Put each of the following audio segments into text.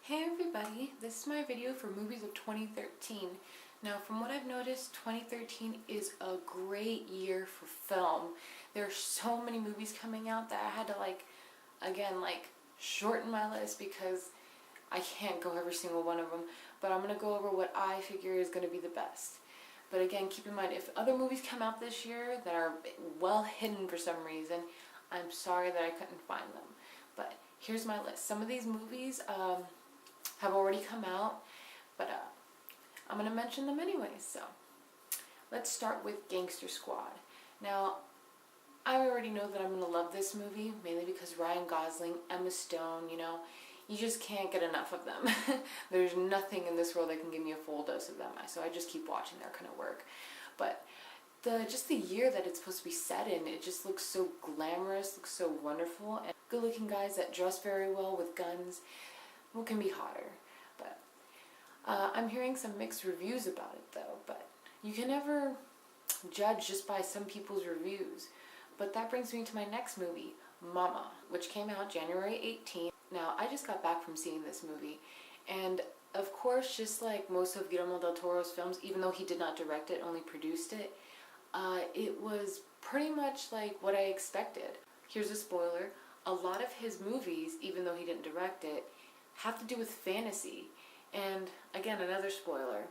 Hey everybody, this is my video for movies of 2013. Now from what I've noticed, 2013 is a great year for film. There are so many movies coming out that I had to shorten my list because I can't go every single one of them. But I'm going to go over what I figure is going to be the best. But again, keep in mind, if other movies come out this year that are well hidden for some reason, I'm sorry that I couldn't find them. But here's my list. Some of these movies have already come out, but I'm going to mention them anyways. So let's start with Gangster Squad. Now, I already know that I'm going to love this movie, mainly because Ryan Gosling, Emma Stone, you just can't get enough of them. There's nothing in this world that can give me a full dose of them, so I just keep watching their kind of work. But just the year that it's supposed to be set in, it just looks so glamorous, looks so wonderful, and good-looking guys that dress very well with guns. What can be hotter? But I'm hearing some mixed reviews about it though, but you can never judge just by some people's reviews. But that brings me to my next movie, Mama, which came out January 18th. Now, I just got back from seeing this movie, and of course, just like most of Guillermo del Toro's films, even though he did not direct it, only produced it, it was pretty much like what I expected. Here's a spoiler. A lot of his movies, even though he didn't direct it, have to do with fantasy. And again, another spoiler.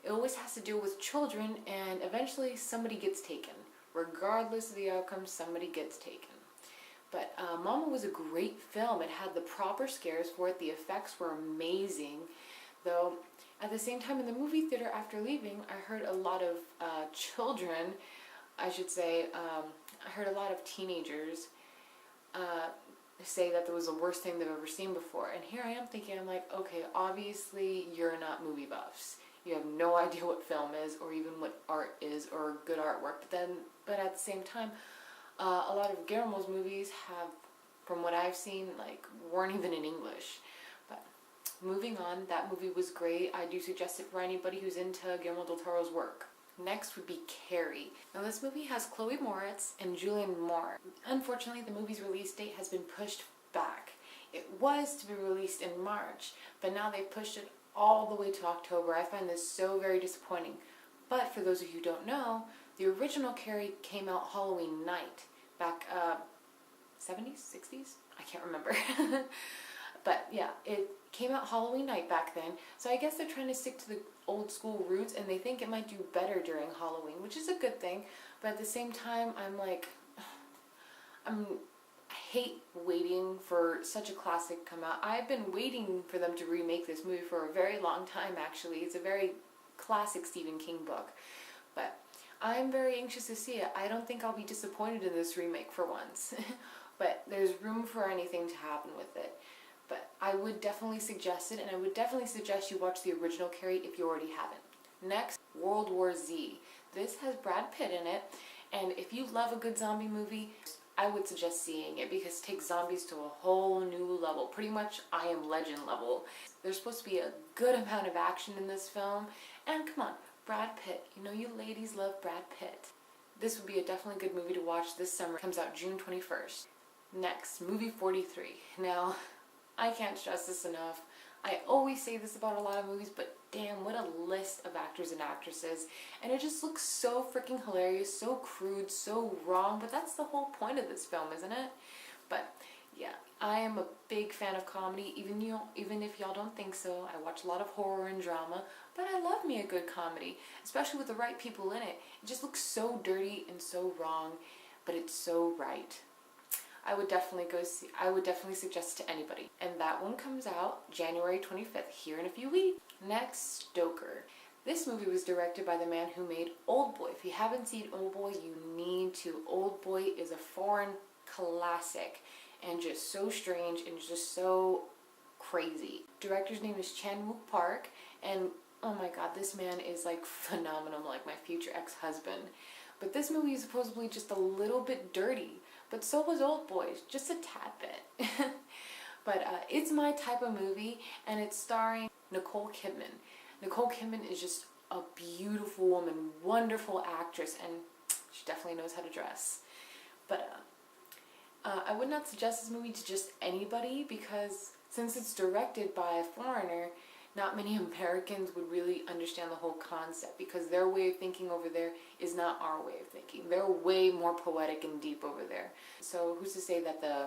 It always has to do with children, and eventually somebody gets taken. Regardless of the outcome, somebody gets taken. But Mama was a great film. It had the proper scares for it. The effects were amazing. Though, at the same time, in the movie theater after leaving, I heard a lot of children, I heard a lot of teenagers say that that was the worst thing they've ever seen before. And here I am thinking, I'm like, okay, obviously you're not movie buffs. You have no idea what film is, or even what art is, or good artwork. But at the same time, a lot of Guillermo's movies have, from what I've seen, weren't even in English. But moving on, that movie was great. I do suggest it for anybody who's into Guillermo del Toro's work. Next would be Carrie. Now this movie has Chloe Moretz and Julianne Moore. Unfortunately, the movie's release date has been pushed back. It was to be released in March, but now they pushed it all the way to October. I find this so very disappointing. But for those of you who don't know, the original Carrie came out Halloween night back 70s, 60s? I can't remember. But yeah, it came out Halloween night back then. So I guess they're trying to stick to the old school roots, and they think it might do better during Halloween, which is a good thing. But at the same time, I hate waiting for such a classic to come out. I've been waiting for them to remake this movie for a very long time, actually. It's a very classic Stephen King book. But I'm very anxious to see it. I don't think I'll be disappointed in this remake for once. But there's room for anything to happen with it. But I would definitely suggest it, and I would definitely suggest you watch the original Carrie if you already haven't. Next, World War Z. This has Brad Pitt in it, and if you love a good zombie movie, I would suggest seeing it because it takes zombies to a whole new level. Pretty much I Am Legend level. There's supposed to be a good amount of action in this film, and come on, Brad Pitt. You know you ladies love Brad Pitt. This would be a definitely good movie to watch this summer. It comes out June 21st. Next, movie 43. Now, I can't stress this enough. I always say this about a lot of movies, but damn, what a list of actors and actresses. And it just looks so freaking hilarious, so crude, so wrong, but that's the whole point of this film, isn't it? But yeah, I am a big fan of comedy, even if y'all don't think so. I watch a lot of horror and drama, but I love me a good comedy, especially with the right people in it. It just looks so dirty and so wrong, but it's so right. I would definitely suggest it to anybody. And that one comes out January 25th, here in a few weeks. Next, Stoker. This movie was directed by the man who made Oldboy. If you haven't seen Oldboy, you need to. Oldboy is a foreign classic and just so strange and just so crazy. Director's name is Chan-wook Park, and oh my god, this man is phenomenal, like my future ex-husband. But this movie is supposedly just a little bit dirty. But so was Oldboy, just a tad bit. But it's my type of movie, and it's starring Nicole Kidman. Nicole Kidman is just a beautiful woman, wonderful actress, and she definitely knows how to dress. But I would not suggest this movie to just anybody because Since it's directed by a foreigner, not many Americans would really understand the whole concept because their way of thinking over there is not our way of thinking. They're way more poetic and deep over there. So who's to say that the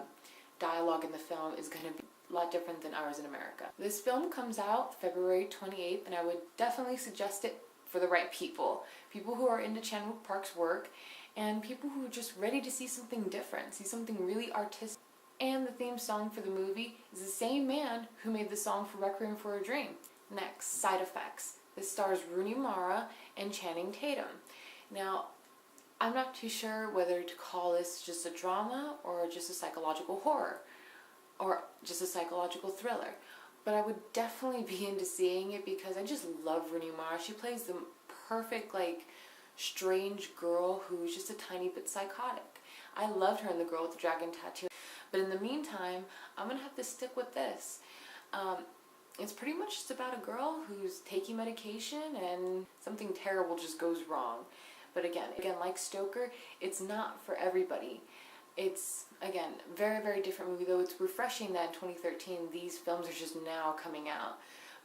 dialogue in the film is going to be a lot different than ours in America. This film comes out February 28th, and I would definitely suggest it for the right people. People who are into Chan Wook Park's work, and people who are just ready to see something different, see something really artistic. And the theme song for the movie is the same man who made the song for Requiem for a Dream. Next, Side Effects. This stars Rooney Mara and Channing Tatum. Now, I'm not too sure whether to call this just a drama or just a psychological horror or just a psychological thriller. But I would definitely be into seeing it because I just love Rooney Mara. She plays the perfect, strange girl who's just a tiny bit psychotic. I loved her in The Girl with the Dragon Tattoo. But in the meantime, I'm going to have to stick with this. It's pretty much just about a girl who's taking medication and something terrible just goes wrong. But again, like Stoker, it's not for everybody. It's, again, very, very different movie, though it's refreshing that in 2013 these films are just now coming out.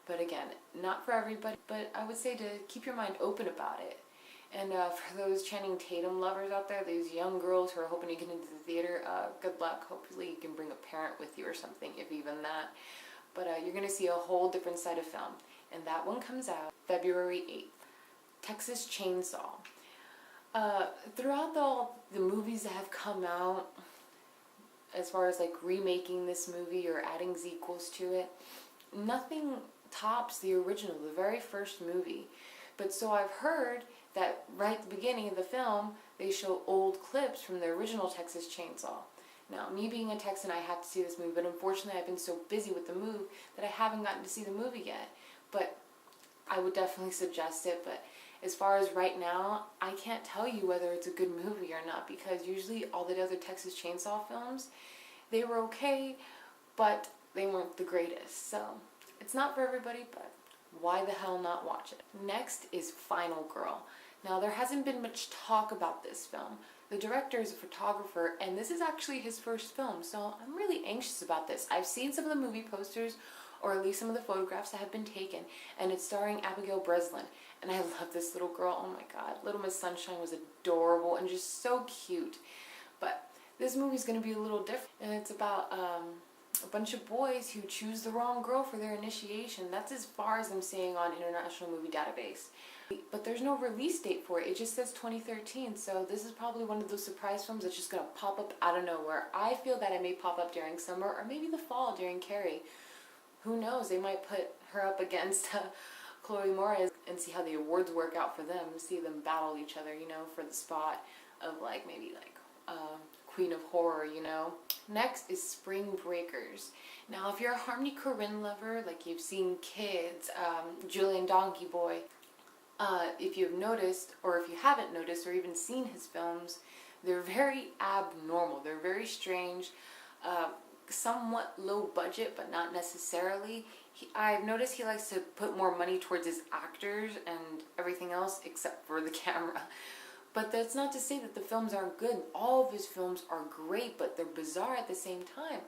But again, not for everybody, but I would say to keep your mind open about it. And for those Channing Tatum lovers out there, these young girls who are hoping to get into the theater, good luck. Hopefully you can bring a parent with you or something, if even that. But you're going to see a whole different side of film. And that one comes out February 8th. Texas Chainsaw. Throughout the movies that have come out, as far as remaking this movie or adding sequels to it, nothing tops the original, the very first movie. But so I've heard that right at the beginning of the film, they show old clips from the original Texas Chainsaw. Now, me being a Texan, I have to see this movie, but unfortunately I've been so busy with the move that I haven't gotten to see the movie yet. But I would definitely suggest it, but as far as right now, I can't tell you whether it's a good movie or not because usually all the other Texas Chainsaw films, they were okay, but they weren't the greatest. So, it's not for everybody, but why the hell not watch it? Next is Final Girl. Now, there hasn't been much talk about this film. The director is a photographer, and this is actually his first film, so I'm really anxious about this. I've seen some of the movie posters, or at least some of the photographs that have been taken, and it's starring Abigail Breslin. And I love this little girl. Oh my god. Little Miss Sunshine was adorable and just so cute. But this movie's going to be a little different, and it's about a bunch of boys who choose the wrong girl for their initiation. That's as far as I'm seeing on International Movie Database. But there's no release date for it. It just says 2013, so this is probably one of those surprise films that's just going to pop up out of nowhere. I feel that it may pop up during summer or maybe the fall during Carrie. Who knows? They might put her up against Chloe Moretz and see how the awards work out for them. See them battle each other, for the spot of maybe Queen of Horror, Next is Spring Breakers. Now, if you're a Harmony Korine lover, you've seen Kids, Julian Donkey Boy, if you've noticed, or if you haven't noticed, or even seen his films, they're very abnormal. They're very strange, somewhat low budget, but not necessarily. I've noticed he likes to put more money towards his actors and everything else except for the camera. But that's not to say that the films aren't good. All of his films are great, but they're bizarre at the same time.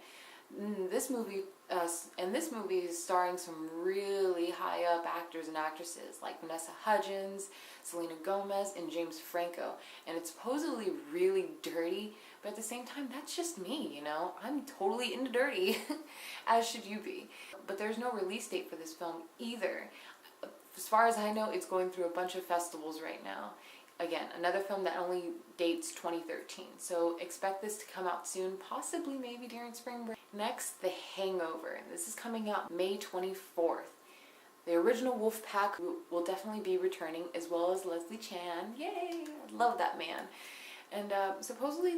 This movie is starring some really high up actors and actresses like Vanessa Hudgens, Selena Gomez, and James Franco. And it's supposedly really dirty, but at the same time, that's just me, I'm totally into dirty, as should you be. But there's no release date for this film either. As far as I know, it's going through a bunch of festivals right now. Again, another film that only dates 2013. So expect this to come out soon, possibly maybe during spring break. Next, The Hangover. This is coming out May 24th. The original Wolfpack will definitely be returning, as well as Leslie Chan. Yay! I love that man. And supposedly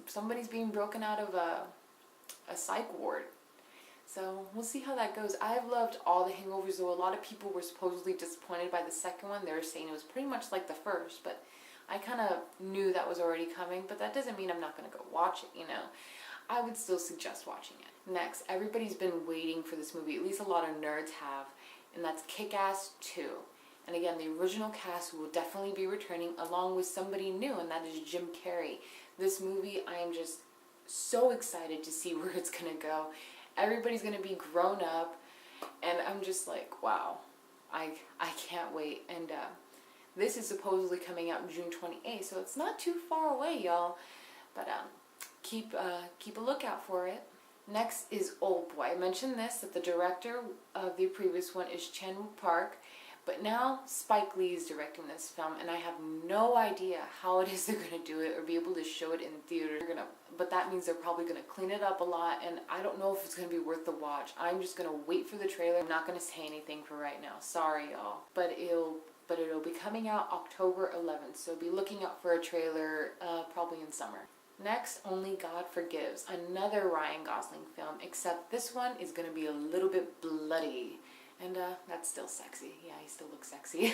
somebody's being broken out of a psych ward. So we'll see how that goes. I've loved all the Hangovers, though a lot of people were supposedly disappointed by the second one. They were saying it was pretty much like the first, but I kind of knew that was already coming, but that doesn't mean I'm not going to go watch it, I would still suggest watching it. Next, everybody's been waiting for this movie, at least a lot of nerds have, and that's Kick-Ass 2. And again, the original cast will definitely be returning along with somebody new, and that is Jim Carrey. This movie, I am just so excited to see where it's going to go. Everybody's gonna be grown up, and I'm just like, wow, I can't wait. And this is supposedly coming out June 28th, so it's not too far away, y'all. But keep a lookout for it. Next is Old Boy. I mentioned this, that the director of the previous one is Chan-wook Park, but now Spike Lee is directing this film, and I have no idea how it is they're going to do it or be able to show it in theaters. But that means they're probably going to clean it up a lot, and I don't know if it's going to be worth the watch. I'm just going to wait for the trailer. I'm not going to say anything for right now. Sorry, y'all. But it'll be coming out October 11th, so be looking out for a trailer probably in summer. Next, Only God Forgives, another Ryan Gosling film, except this one is going to be a little bit bloody. And that's still sexy. Yeah, he still looks sexy.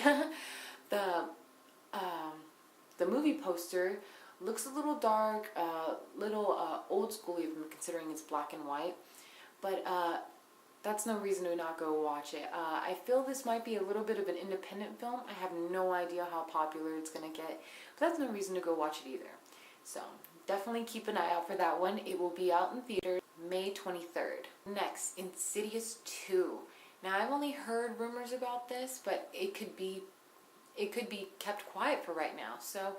The movie poster looks a little dark, little old school even, considering it's black and white. But that's no reason to not go watch it. I feel this might be a little bit of an independent film. I have no idea how popular it's going to get, but that's no reason to go watch it either. So definitely keep an eye out for that one. It will be out in theaters May 23rd. Next, Insidious 2. Now, I've only heard rumors about this, but it could be kept quiet for right now. So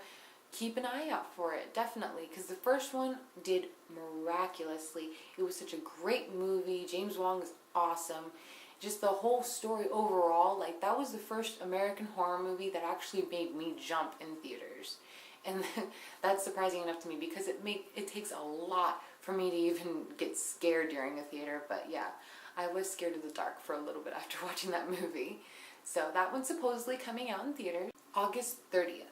keep an eye out for it, definitely, because the first one did miraculously. It was such a great movie. James Wong is awesome. Just the whole story overall, like, that was the first American horror movie that actually made me jump in theaters. And that's surprising enough to me, because it takes a lot for me to even get scared during a theater. But yeah, I was scared of the dark for a little bit after watching that movie. So that one's supposedly coming out in theaters August 30th.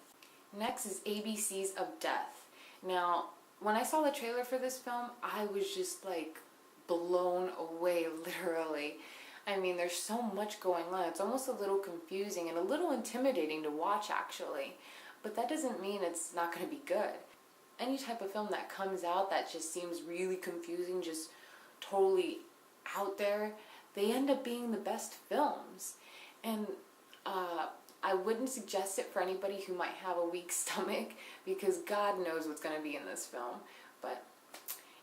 Next is ABCs of Death. Now, when I saw the trailer for this film, I was just like blown away, literally. I mean, there's so much going on. It's almost a little confusing and a little intimidating to watch, actually. But that doesn't mean it's not going to be good. Any type of film that comes out that just seems really confusing, just totally out there, they end up being the best films. And I wouldn't suggest it for anybody who might have a weak stomach, because God knows what's going to be in this film. But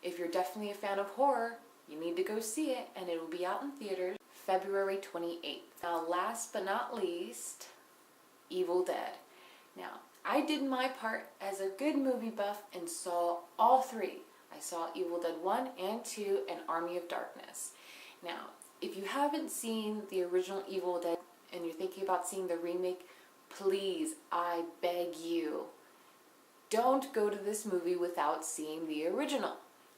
if you're definitely a fan of horror, you need to go see it, and it will be out in theaters February 28th. Now, last but not least, Evil Dead. Now, I did my part as a good movie buff and saw all three. I saw Evil Dead 1 and 2 and Army of Darkness. Now, if you haven't seen the original Evil Dead and you're thinking about seeing the remake, please, I beg you, don't go to this movie without seeing the original.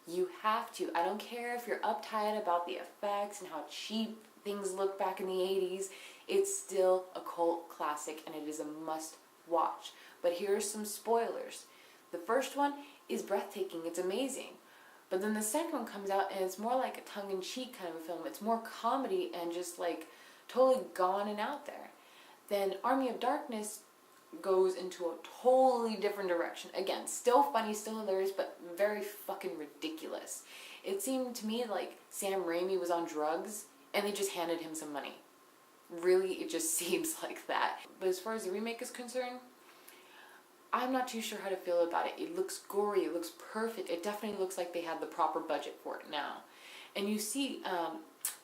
You have to. I don't care if you're uptight about the effects and how cheap things look back in the 80s. It's still a cult classic, and it is a must watch. But here are some spoilers. The first one is breathtaking. It's amazing. But then the second one comes out, and it's more like a tongue-in-cheek kind of a film. It's more comedy and just like totally gone and out there. Then Army of Darkness goes into a totally different direction. Again, still funny, still hilarious, but very fucking ridiculous. It seemed to me like Sam Raimi was on drugs and they just handed him some money. Really, it just seems like that. But as far as the remake is concerned, I'm not too sure how to feel about it. It looks gory, it looks perfect. It definitely looks like they had the proper budget for it now. And you see,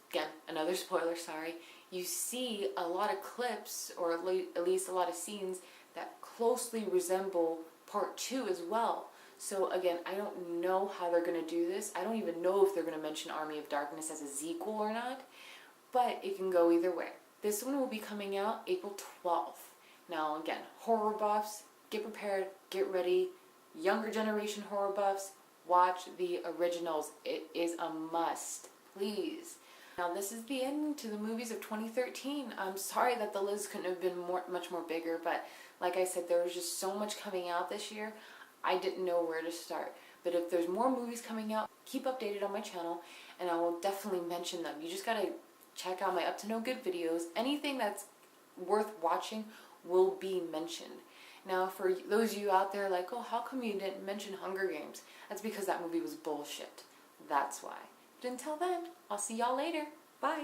again, another spoiler, sorry. You see a lot of clips, or at least a lot of scenes that closely resemble part 2 as well. So again, I don't know how they're going to do this. I don't even know if they're going to mention Army of Darkness as a sequel or not. But it can go either way. This one will be coming out April 12th. Now again, horror buffs, get prepared, get ready. Younger generation horror buffs, watch the originals. It is a must. Please. Now this is the end to the movies of 2013. I'm sorry that the list couldn't have been much more bigger, but like I said, there was just so much coming out this year, I didn't know where to start. But if there's more movies coming out, keep updated on my channel, and I will definitely mention them. You just gotta check out my Up to No Good videos. Anything that's worth watching will be mentioned. Now, for those of you out there like, oh, how come you didn't mention Hunger Games? That's because that movie was bullshit. That's why. But until then, I'll see y'all later. Bye.